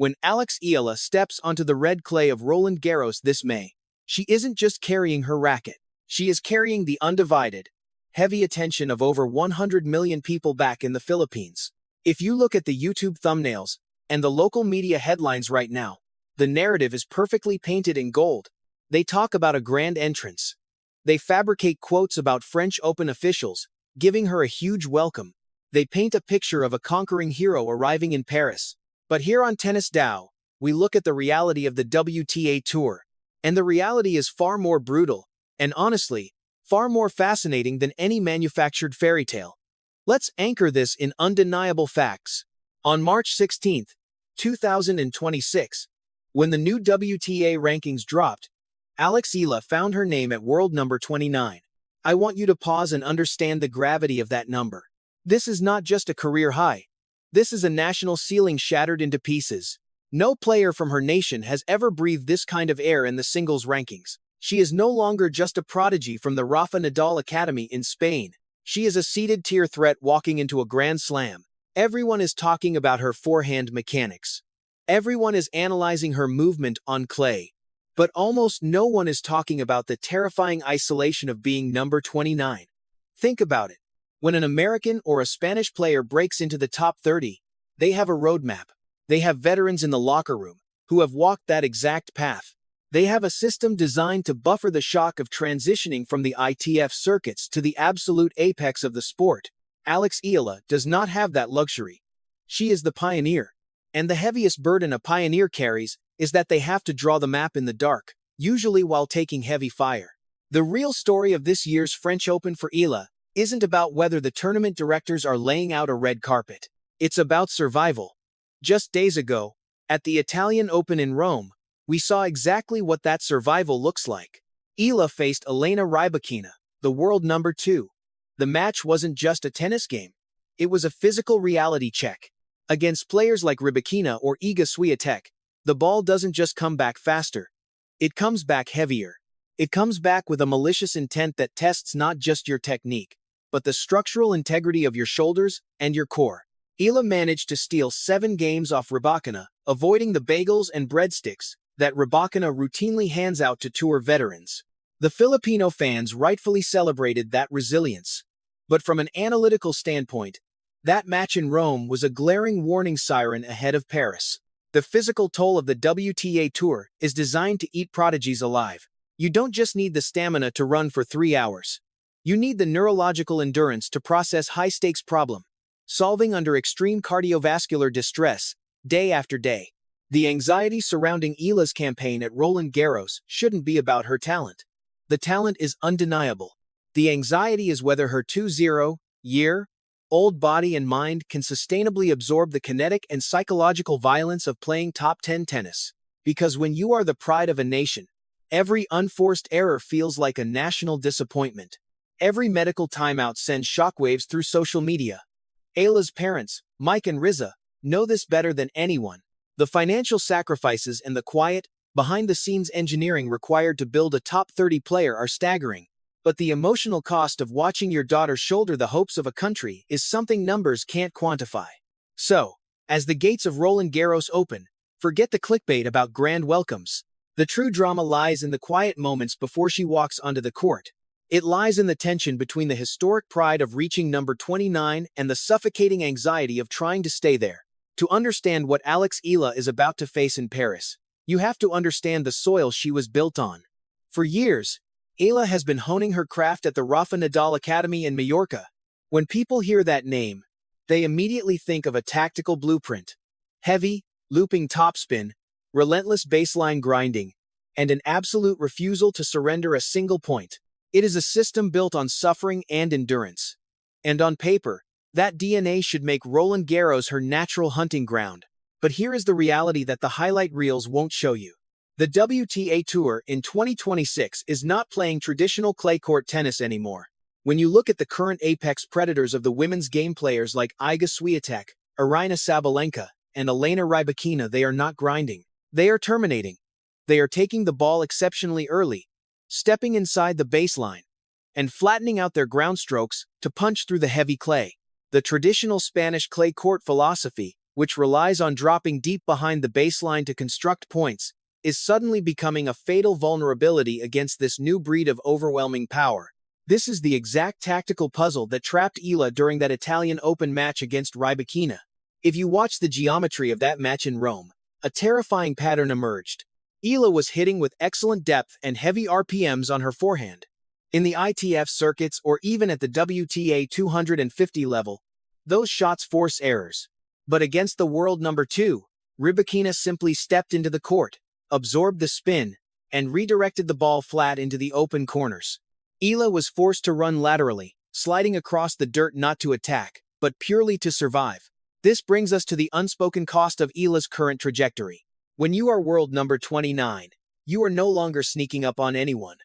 when Alex Eala steps onto the red clay of Roland Garros this May. She isn't just carrying her racket. She is carrying the undivided, heavy attention of over 100 million people back in the Philippines. If you look at the YouTube thumbnails and the local media headlines right now, the narrative is perfectly painted in gold. They talk about a grand entrance. They fabricate quotes about French Open officials, giving her a huge welcome. They paint a picture of a conquering hero arriving in Paris. But here on Tennis Dow, we look at the reality of the WTA Tour. And the reality is far more brutal, and honestly, far more fascinating than any manufactured fairy tale. Let's anchor this in undeniable facts. On March 16, 2026, when the new WTA rankings dropped, Alex Eala found her name at world number 29. I want you to pause and understand the gravity of that number. This is not just a career high. This is a national ceiling shattered into pieces. No player from her nation has ever breathed this kind of air in the singles rankings. She is no longer just a prodigy from the Rafa Nadal Academy in Spain. She is a seeded tier threat walking into a Grand Slam. Everyone is talking about her forehand mechanics. Everyone is analyzing her movement on clay. But almost no one is talking about the terrifying isolation of being number 29. Think about it. When an American or a Spanish player breaks into the top 30, they have a roadmap. They have veterans in the locker room who have walked that exact path. They have a system designed to buffer the shock of transitioning from the ITF circuits to the absolute apex of the sport. Alex Eala does not have that luxury. She is the pioneer. And the heaviest burden a pioneer carries is that they have to draw the map in the dark, usually while taking heavy fire. The real story of this year's French Open for Eala isn't about whether the tournament directors are laying out a red carpet. It's about survival. Just days ago, at the Italian Open in Rome, we saw exactly what that survival looks like. Eala faced Elena Rybakina, the world number 2. The match wasn't just a tennis game. It was a physical reality check. Against players like Rybakina or Iga Swiatek, the ball doesn't just come back faster. It comes back heavier. It comes back with a malicious intent that tests not just your technique, but the structural integrity of your shoulders and your core. Eala managed to steal 7 games off Rybakina, avoiding the bagels and breadsticks that Rybakina routinely hands out to tour veterans. The Filipino fans rightfully celebrated that resilience. But from an analytical standpoint, that match in Rome was a glaring warning siren ahead of Paris. The physical toll of the WTA Tour is designed to eat prodigies alive. You don't just need the stamina to run for 3 hours. You need the neurological endurance to process high-stakes problem, solving under extreme cardiovascular distress, day after day. The anxiety surrounding Eala's campaign at Roland Garros shouldn't be about her talent. The talent is undeniable. The anxiety is whether her 20-year-old body and mind can sustainably absorb the kinetic and psychological violence of playing top 10 tennis. Because when you are the pride of a nation, every unforced error feels like a national disappointment. Every medical timeout sends shockwaves through social media. Eala's parents, Mike and Riza, know this better than anyone. The financial sacrifices and the quiet, behind-the-scenes engineering required to build a top 30 player are staggering. But the emotional cost of watching your daughter shoulder the hopes of a country is something numbers can't quantify. So, as the gates of Roland Garros open, forget the clickbait about grand welcomes. The true drama lies in the quiet moments before she walks onto the court. It lies in the tension between the historic pride of reaching number 29 and the suffocating anxiety of trying to stay there. To understand what Alex Eala is about to face in Paris, you have to understand the soil she was built on. For years, Eala has been honing her craft at the Rafa Nadal Academy in Mallorca. When people hear that name, they immediately think of a tactical blueprint: heavy, looping topspin, relentless baseline grinding, and an absolute refusal to surrender a single point. It is a system built on suffering and endurance. And on paper, that DNA should make Roland Garros her natural hunting ground. But here is the reality that the highlight reels won't show you. The WTA Tour in 2026 is not playing traditional clay court tennis anymore. When you look at the current apex predators of the women's game, players like Iga Swiatek, Aryna Sabalenka, and Elena Rybakina, they are not grinding. They are terminating. They are taking the ball exceptionally early, stepping inside the baseline, and flattening out their ground strokes to punch through the heavy clay. The traditional Spanish clay court philosophy, which relies on dropping deep behind the baseline to construct points, is suddenly becoming a fatal vulnerability against this new breed of overwhelming power. This is the exact tactical puzzle that trapped Eala during that Italian Open match against Rybakina. If you watch the geometry of that match in Rome, a terrifying pattern emerged. Eala was hitting with excellent depth and heavy RPMs on her forehand. In the ITF circuits or even at the WTA 250 level, those shots force errors. But against the world number 2, Rybakina simply stepped into the court, absorbed the spin, and redirected the ball flat into the open corners. Eala was forced to run laterally, sliding across the dirt not to attack, but purely to survive. This brings us to the unspoken cost of Eala's current trajectory. When you are world number 29, you are no longer sneaking up on anyone.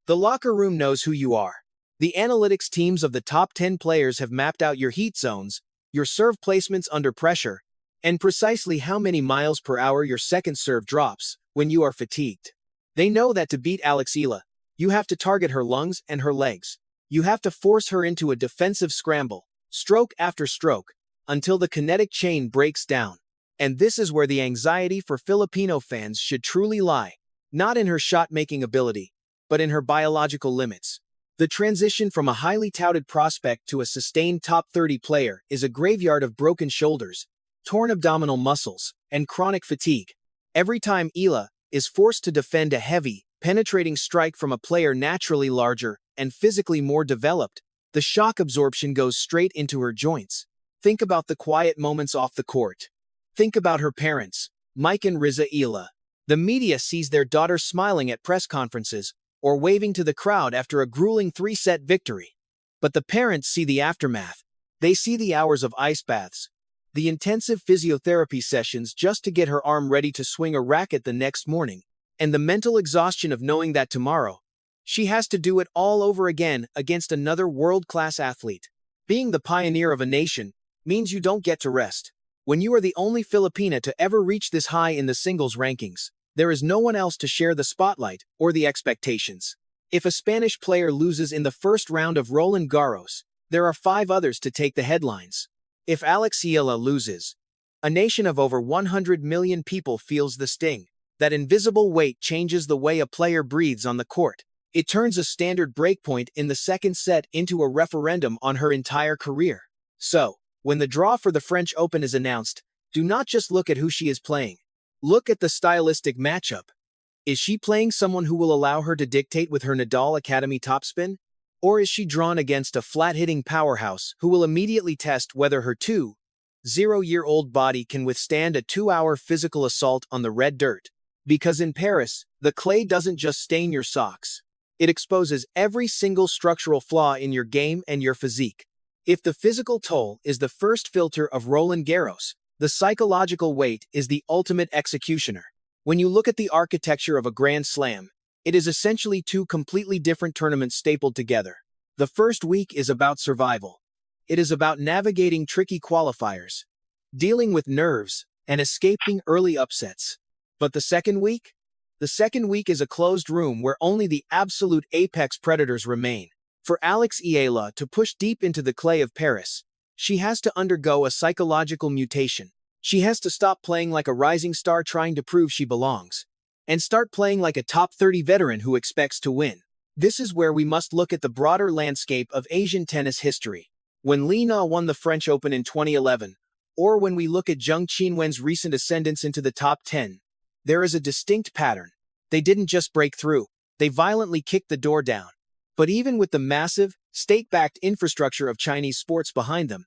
The locker room knows who you are. The analytics teams of the top 10 players have mapped out your heat zones, your serve placements under pressure, and precisely how many miles per hour your second serve drops when you are fatigued. They know that to beat Alex Eala, you have to target her lungs and her legs. You have to force her into a defensive scramble, stroke after stroke, until the kinetic chain breaks down. And this is where the anxiety for Filipino fans should truly lie, not in her shot-making ability, but in her biological limits. The transition from a highly touted prospect to a sustained top 30 player is a graveyard of broken shoulders, torn abdominal muscles, and chronic fatigue. Every time Eala is forced to defend a heavy, penetrating strike from a player naturally larger and physically more developed, the shock absorption goes straight into her joints. Think about the quiet moments off the court. Think about her parents, Mike and Riza Eala. The media sees their daughter smiling at press conferences or waving to the crowd after a grueling 3-set victory. But the parents see the aftermath. They see the hours of ice baths, the intensive physiotherapy sessions just to get her arm ready to swing a racket the next morning, and the mental exhaustion of knowing that tomorrow, she has to do it all over again against another world-class athlete. Being the pioneer of a nation means you don't get to rest. When you are the only Filipina to ever reach this high in the singles rankings, there is no one else to share the spotlight or the expectations. If a Spanish player loses in the first round of Roland Garros, there are 5 others to take the headlines. If Alex Eala loses, a nation of over 100 million people feels the sting. That invisible weight changes the way a player breathes on the court. It turns a standard breakpoint in the second set into a referendum on her entire career. So, when the draw for the French Open is announced, do not just look at who she is playing. Look at the stylistic matchup. Is she playing someone who will allow her to dictate with her Nadal Academy topspin? Or is she drawn against a flat-hitting powerhouse who will immediately test whether her 2-0-year-old body can withstand a 2-hour physical assault on the red dirt? Because in Paris, the clay doesn't just stain your socks. It exposes every single structural flaw in your game and your physique. If the physical toll is the first filter of Roland Garros, the psychological weight is the ultimate executioner. When you look at the architecture of a Grand Slam, it is essentially 2 completely different tournaments stapled together. The first week is about survival. It is about navigating tricky qualifiers, dealing with nerves, and escaping early upsets. But the second week? The second week is a closed room where only the absolute apex predators remain. For Alex Eala to push deep into the clay of Paris, she has to undergo a psychological mutation. She has to stop playing like a rising star trying to prove she belongs, and start playing like a top 30 veteran who expects to win. This is where we must look at the broader landscape of Asian tennis history. When Li Na won the French Open in 2011, or when we look at Zheng Qinwen's recent ascendance into the top 10, there is a distinct pattern. They didn't just break through, they violently kicked the door down. But even with the massive, state-backed infrastructure of Chinese sports behind them,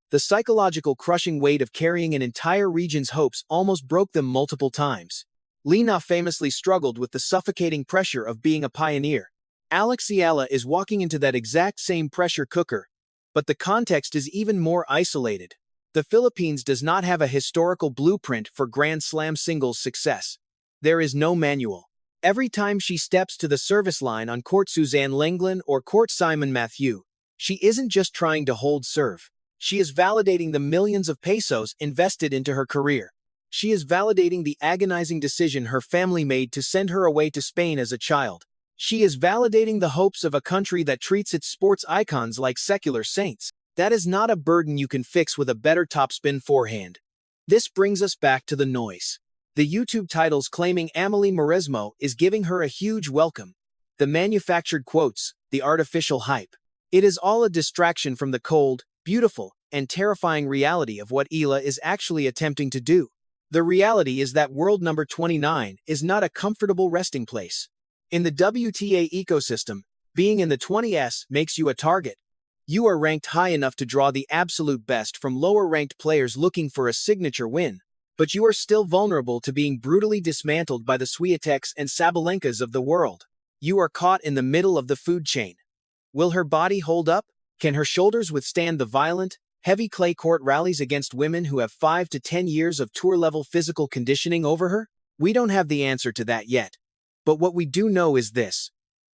the psychological crushing weight of carrying an entire region's hopes almost broke them multiple times. Li Na famously struggled with the suffocating pressure of being a pioneer. Alex Eala is walking into that exact same pressure cooker, but the context is even more isolated. The Philippines does not have a historical blueprint for Grand Slam singles success. There is no manual. Every time she steps to the service line on court Suzanne Lenglen or court Simon Matthew, she isn't just trying to hold serve. She is validating the millions of pesos invested into her career. She is validating the agonizing decision her family made to send her away to Spain as a child. She is validating the hopes of a country that treats its sports icons like secular saints. That is not a burden you can fix with a better topspin forehand. This brings us back to the noise. The YouTube titles claiming Amelie Mauresmo is giving her a huge welcome. The manufactured quotes, the artificial hype. It is all a distraction from the cold, beautiful, and terrifying reality of what Eala is actually attempting to do. The reality is that world number 29 is not a comfortable resting place. In the WTA ecosystem, being in the 20s makes you a target. You are ranked high enough to draw the absolute best from lower-ranked players looking for a signature win, but you are still vulnerable to being brutally dismantled by the Swiateks and Sabalenkas of the world. You are caught in the middle of the food chain. Will her body hold up? Can her shoulders withstand the violent, heavy clay court rallies against women who have 5 to 10 years of tour-level physical conditioning over her? We don't have the answer to that yet. But what we do know is this.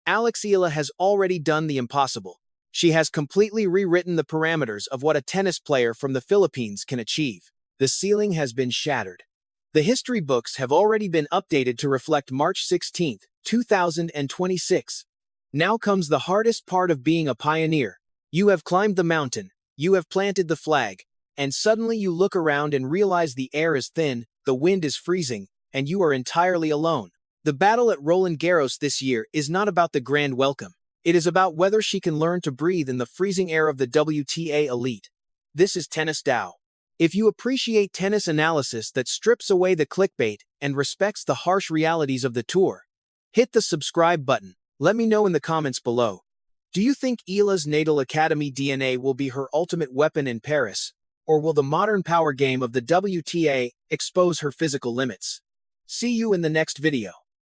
Alex Eala has already done the impossible. She has completely rewritten the parameters of what a tennis player from the Philippines can achieve. The ceiling has been shattered. The history books have already been updated to reflect March 16, 2026. Now comes the hardest part of being a pioneer. You have climbed the mountain, you have planted the flag, and suddenly you look around and realize the air is thin, the wind is freezing, and you are entirely alone. The battle at Roland Garros this year is not about the grand welcome. It is about whether she can learn to breathe in the freezing air of the WTA elite. This is Tennis Dow. If you appreciate tennis analysis that strips away the clickbait and respects the harsh realities of the tour, hit the subscribe button. Let me know in the comments below. Do you think Eala's Natal Academy DNA will be her ultimate weapon in Paris, or will the modern power game of the WTA expose her physical limits? See you in the next video.